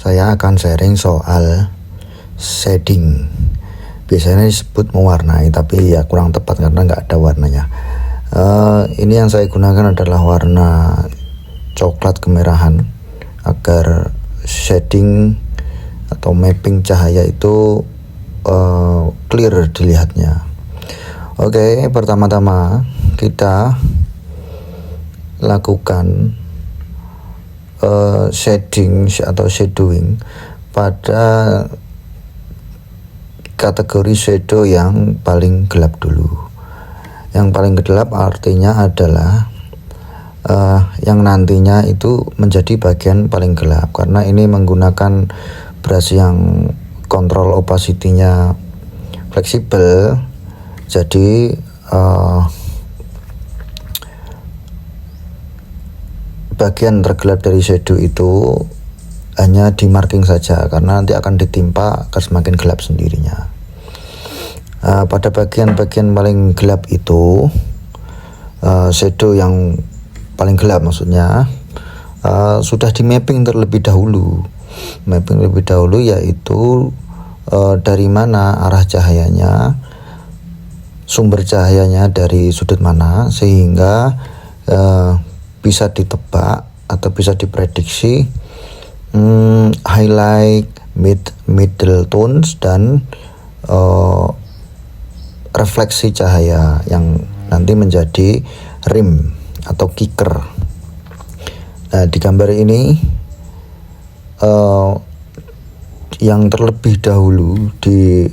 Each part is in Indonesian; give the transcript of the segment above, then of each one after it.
saya akan sharing soal shading. Biasanya disebut mewarnai, tapi ya kurang tepat karena nggak ada warnanya. Ini yang saya gunakan adalah warna coklat kemerahan agar shading atau mapping cahaya itu clear dilihatnya. Oke, pertama-tama kita lakukan shading atau shadowing pada kategori shadow yang paling gelap dulu. Yang paling gelap artinya adalah yang nantinya itu menjadi bagian paling gelap, karena ini menggunakan brush yang kontrol opacity-nya fleksibel. Jadi bagian tergelap dari shadow itu hanya di marking saja, karena nanti akan ditimpa akan semakin gelap sendirinya. Pada bagian-bagian paling gelap itu shadow yang paling gelap maksudnya sudah di mapping terlebih dahulu. Mapping lebih dahulu yaitu dari mana arah cahayanya, sumber cahayanya dari sudut mana, sehingga bisa ditebak atau bisa diprediksi highlight, middle tones, dan refleksi cahaya yang nanti menjadi rim atau kicker. Nah, di gambar ini yang terlebih dahulu di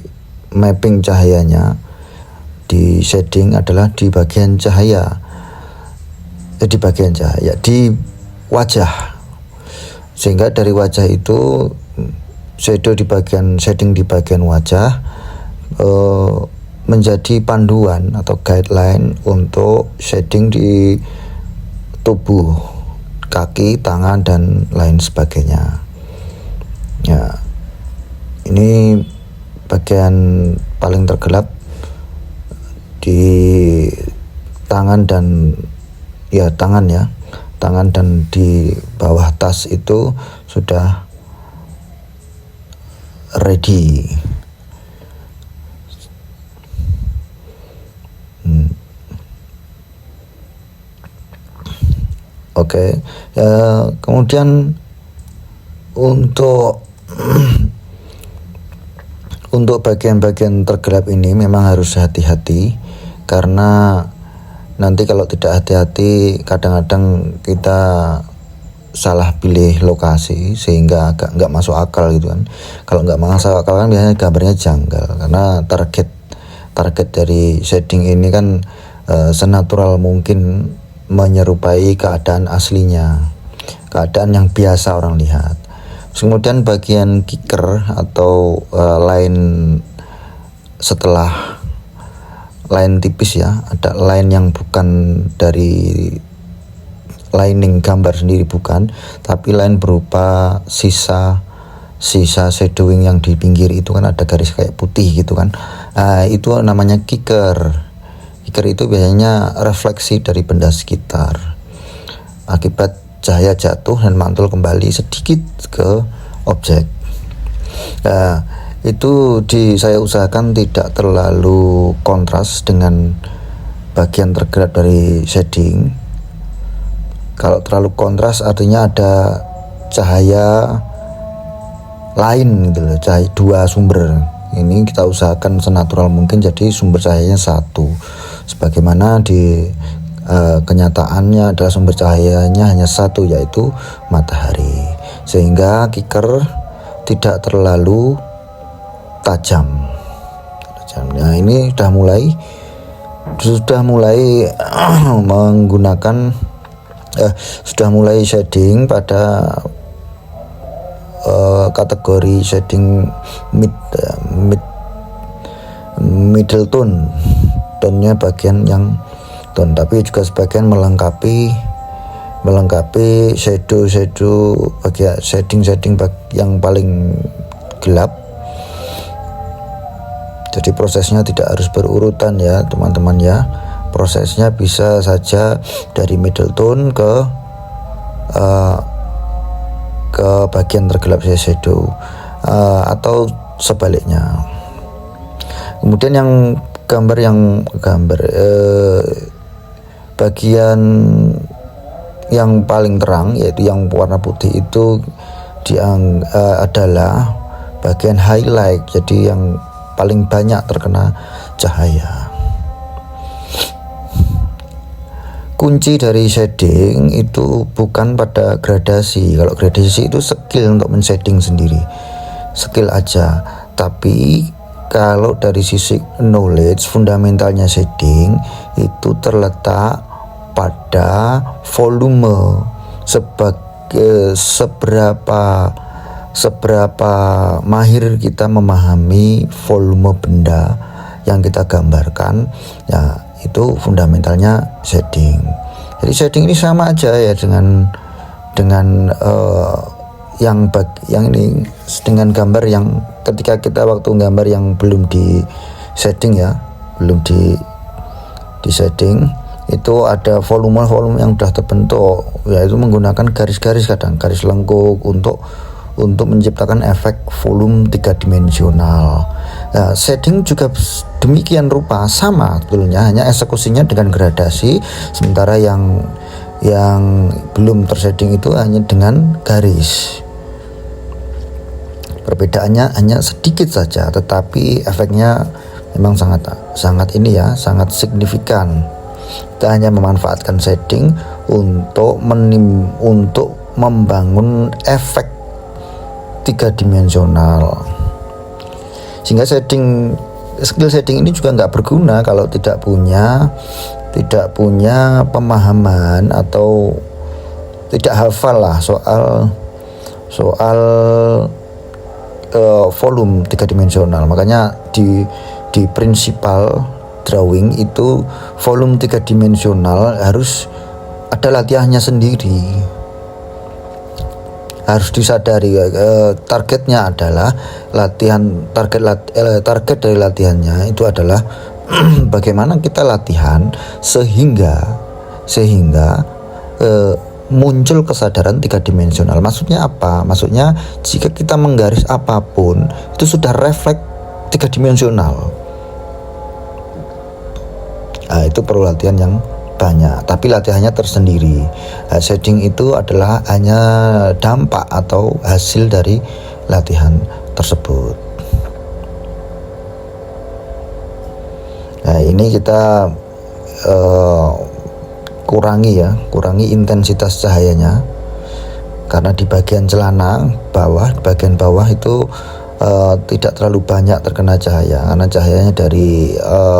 mapping cahayanya, di shading adalah di bagian cahaya, di wajah, sehingga dari wajah itu shading di bagian wajah menjadi panduan atau guideline untuk shading di tubuh, kaki, tangan, dan lain sebagainya. Ya, ini bagian paling tergelap di tangan dan tangan dan di bawah tas itu sudah ready. Oke. Kemudian untuk bagian-bagian tergelap ini memang harus hati-hati, karena nanti kalau tidak hati-hati kadang-kadang kita salah pilih lokasi sehingga agak nggak masuk akal gitu kan. Kalau nggak masuk akal kan biasanya gambarnya janggal, karena target dari shading ini kan senatural mungkin menyerupai keadaan aslinya, keadaan yang biasa orang lihat. Kemudian bagian kicker atau line setelah line tipis ya, ada line yang bukan dari lining gambar sendiri, bukan, tapi line berupa sisa shadowing yang di pinggir itu kan ada garis kayak putih gitu kan. Itu namanya kicker. Kicker itu biasanya refleksi dari benda sekitar akibat cahaya jatuh dan mantul kembali sedikit ke objek. Itu saya usahakan tidak terlalu kontras dengan bagian tergelap dari shading. Kalau terlalu kontras artinya ada cahaya lain gitu loh, cahaya dua sumber. Ini kita usahakan senatural mungkin, jadi sumber cahayanya satu. Sebagaimana di kenyataannya adalah sumber cahayanya hanya satu, yaitu matahari, sehingga kicker tidak terlalu tajam. Nah, ini sudah mulai menggunakan sudah mulai shading pada kategori shading middle tone, tonnya bagian yang tone, tapi juga sebagian melengkapi shadow bagian shading yang paling gelap. Jadi prosesnya tidak harus berurutan ya teman-teman ya. Prosesnya bisa saja dari middle tone ke ke bagian tergelap shadow, atau sebaliknya. Kemudian yang bagian yang paling terang, yaitu yang warna putih itu adalah bagian highlight, jadi yang paling banyak terkena cahaya. Kunci dari shading itu bukan pada gradasi. Kalau gradasi itu skill untuk men-shading sendiri, skill aja. Tapi kalau dari sisi knowledge, fundamentalnya shading itu terletak pada volume, seberapa mahir kita memahami volume benda yang kita gambarkan, ya itu fundamentalnya shading. Jadi shading ini sama aja ya dengan yang ini, dengan gambar yang ketika kita waktu gambar yang belum di shading ya, belum di shading, itu ada volume yang sudah terbentuk, yaitu menggunakan garis-garis, kadang garis lengkung untuk menciptakan efek volume 3-dimensional. Nah, shading juga demikian rupa, sama sebetulnya, hanya eksekusinya dengan gradasi, sementara yang belum tershading itu hanya dengan garis. Perbedaannya hanya sedikit saja, tetapi efeknya memang sangat signifikan. Kita hanya memanfaatkan shading untuk membangun efek 3-dimensional, sehingga skill shading ini juga nggak berguna kalau tidak punya pemahaman atau tidak hafal lah soal volume 3-dimensional. Makanya di principal drawing itu volume 3-dimensional harus ada latihannya sendiri, harus disadari. Targetnya adalah target dari latihannya itu adalah bagaimana kita latihan sehingga muncul kesadaran 3-dimensional. Maksudnya apa? Maksudnya jika kita menggaris apapun itu sudah refleks 3-dimensional. Nah, itu perlu latihan yang banyak, tapi latihannya tersendiri. Shading itu adalah hanya dampak atau hasil dari latihan tersebut. Nah, ini kita kurangi intensitas cahayanya, karena di bagian celana bagian bawah itu tidak terlalu banyak terkena cahaya, karena cahayanya dari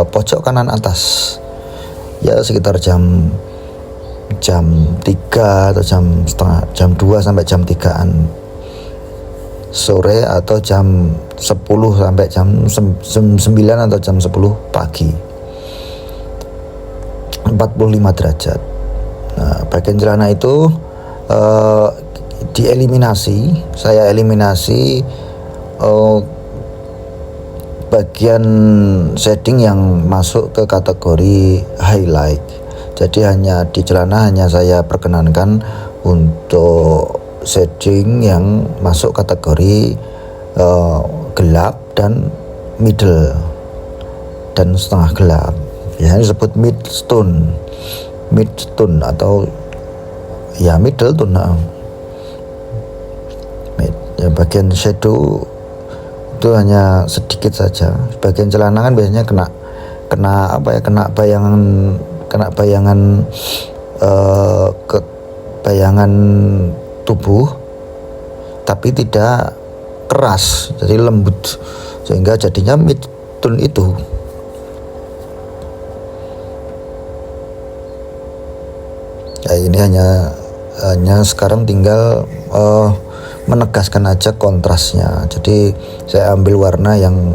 pojok kanan atas, ya sekitar jam 3 atau jam 2 sampai jam 3-an sore, atau jam 10 sampai jam 9 atau jam 10 pagi, 45 derajat. Nah, bagian celana itu saya eliminasi bagian shading yang masuk ke kategori highlight. Jadi hanya di celana hanya saya perkenankan untuk shading yang masuk kategori gelap dan middle dan setengah gelap. Ya, disebut mid tone atau ya middle tone. Ya, bagian shadow itu hanya sedikit saja. Bagian celana kan biasanya kena bayangan tubuh, tapi tidak keras, jadi lembut, sehingga jadinya mid tone itu. Ya, ini hanya sekarang tinggal menegaskan aja kontrasnya. Jadi saya ambil warna yang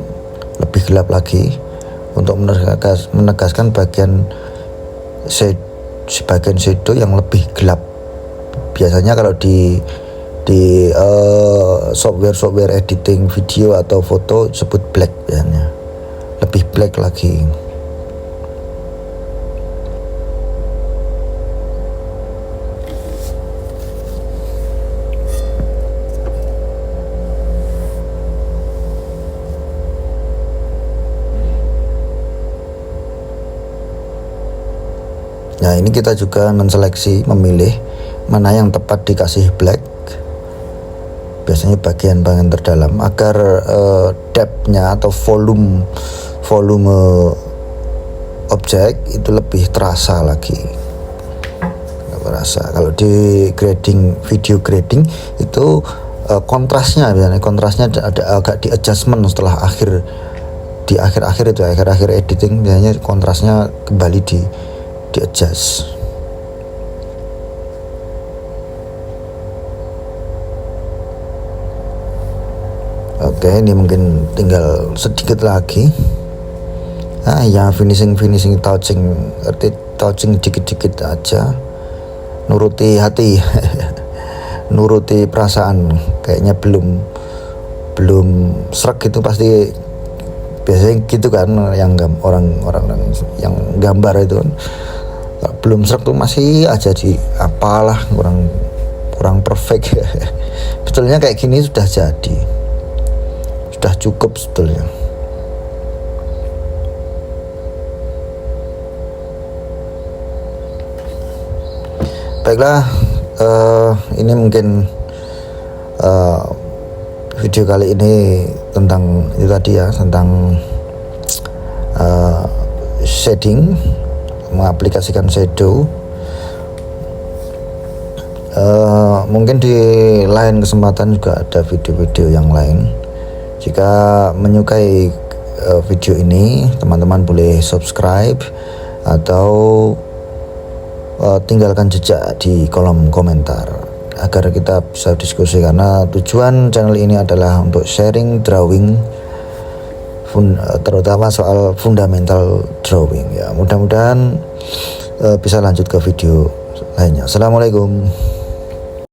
lebih gelap lagi untuk menegaskan bagian shadow yang lebih gelap. Biasanya kalau di software editing video atau foto disebut black, biasanya lebih black lagi. Nah, ini kita juga menseleksi, memilih mana yang tepat dikasih black, biasanya bagian terdalam, agar depth-nya atau volume objek itu lebih terasa lagi. Kalau di video grading itu kontrasnya ada agak di adjustment setelah akhir editing, biasanya kontrasnya kembali di adjust. Oke, ini mungkin tinggal sedikit lagi. Ya finishing touching dikit-dikit aja, nuruti hati nuruti perasaan. Kayaknya belum srek gitu, pasti biasanya gitu kan, yang orang-orang yang gambar itu kan belum srek tuh masih aja di apalah, kurang perfect. Betulnya kayak gini sudah jadi, sudah cukup sebetulnya. Baiklah, ini mungkin video kali ini tentang itu tadi ya, tentang shading, mengaplikasikan shadow. Mungkin di lain kesempatan juga ada video-video yang lain. Jika menyukai video ini, teman-teman boleh subscribe atau tinggalkan jejak di kolom komentar agar kita bisa diskusi, karena tujuan channel ini adalah untuk sharing drawing, terutama soal fundamental drawing ya. Mudah-mudahan bisa lanjut ke video lainnya. Assalamualaikum.